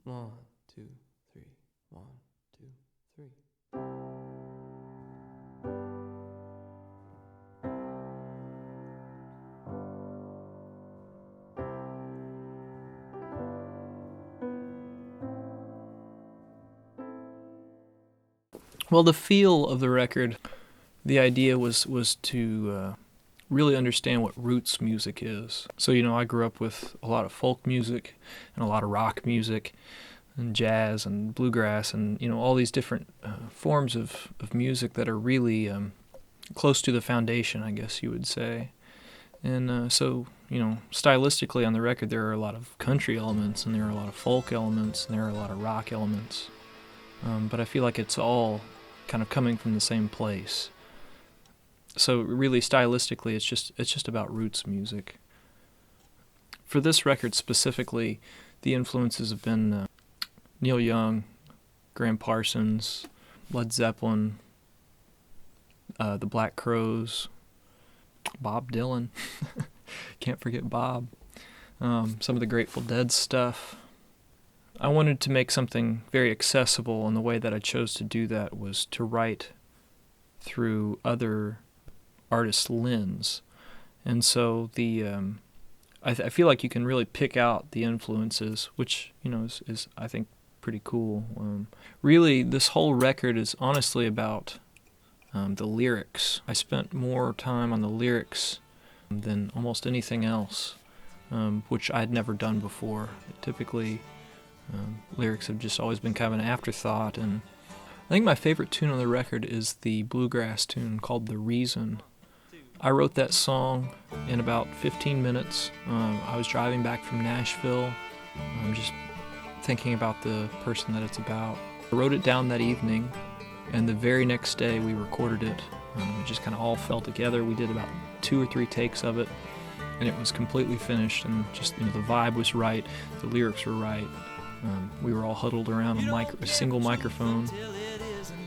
1, 2, 3. 1, 2, 3. Well, the feel of the record, the idea was to really understand what roots music is. So, I grew up with a lot of folk music and a lot of rock music and jazz and bluegrass and, all these different forms of music that are really close to the foundation, I guess you would say. And so, stylistically on the record, there are a lot of country elements and there are a lot of folk elements and there are a lot of rock elements. But I feel like it's all kind of coming from the same place. So really, stylistically, it's just about roots music. For this record specifically, the influences have been Neil Young, Graham Parsons, Led Zeppelin, the Black Crowes, Bob Dylan. Can't forget Bob. Some of the Grateful Dead stuff. I wanted to make something very accessible, and the way that I chose to do that was to write through other artists' lens. And so I feel like you can really pick out the influences, which is I think pretty cool. Really, this whole record is honestly about the lyrics. I spent more time on the lyrics than almost anything else, which I'd never done before. Typically, lyrics have just always been kind of an afterthought, and I think my favorite tune on the record is the bluegrass tune called The Reason. I wrote that song in about 15 minutes. I was driving back from Nashville, just thinking about the person that it's about. I wrote it down that evening, and the very next day we recorded it. It just kind of all fell together. We did about 2 or 3 takes of it, and it was completely finished, and just the vibe was right, the lyrics were right. We were all huddled around a single microphone,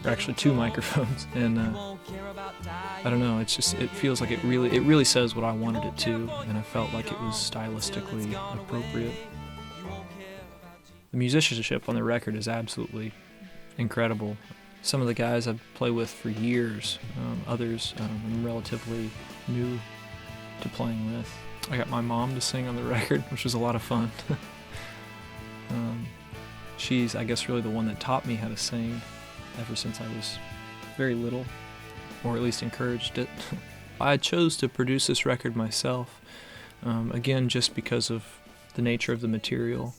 or actually 2 microphones, and I don't know. It feels like it really says what I wanted it to, and I felt like it was stylistically appropriate. The musicianship on the record is absolutely incredible. Some of the guys I've played with for years, others I'm relatively new to playing with. I got my mom to sing on the record, which was a lot of fun. She's, I guess, really the one that taught me how to sing ever since I was very little, or at least encouraged it. I chose to produce this record myself, again, just because of the nature of the material,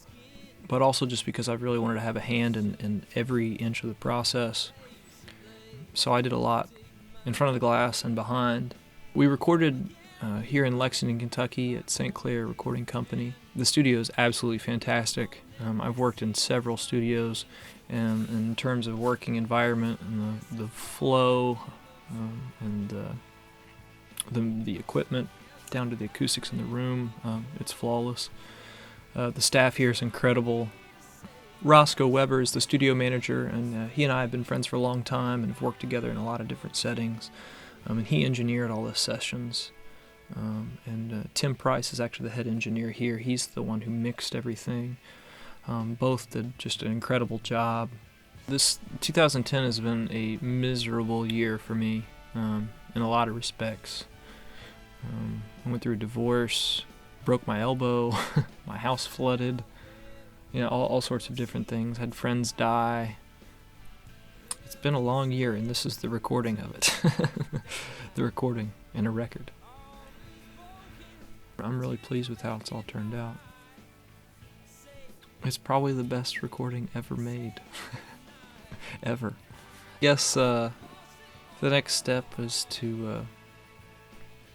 but also just because I really wanted to have a hand in every inch of the process. So I did a lot in front of the glass and behind. We recorded here in Lexington, Kentucky at St. Clair Recording Company. The studio is absolutely fantastic. I've worked in several studios, and in terms of working environment and the flow and the equipment, down to the acoustics in the room, it's flawless. The staff here is incredible. Roscoe Weber is the studio manager, and he and I have been friends for a long time and have worked together in a lot of different settings. And he engineered all the sessions. And Tim Price is actually the head engineer here. He's the one who mixed everything. Both did just an incredible job. This 2010 has been a miserable year for me in a lot of respects. I went through a divorce, broke my elbow, my house flooded, all sorts of different things. Had friends die. It's been a long year, and this is the recording of it. The recording and a record. I'm really pleased with how it's all turned out. It's probably the best recording ever made. Ever. I guess the next step is to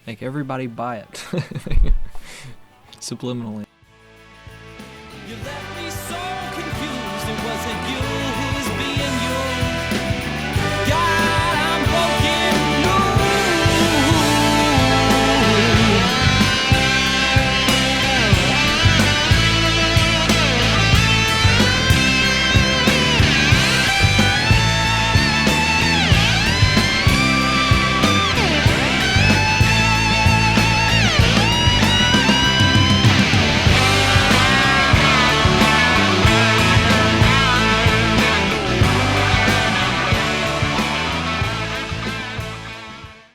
make everybody buy it. Subliminally. You left me so confused, it wasn't you.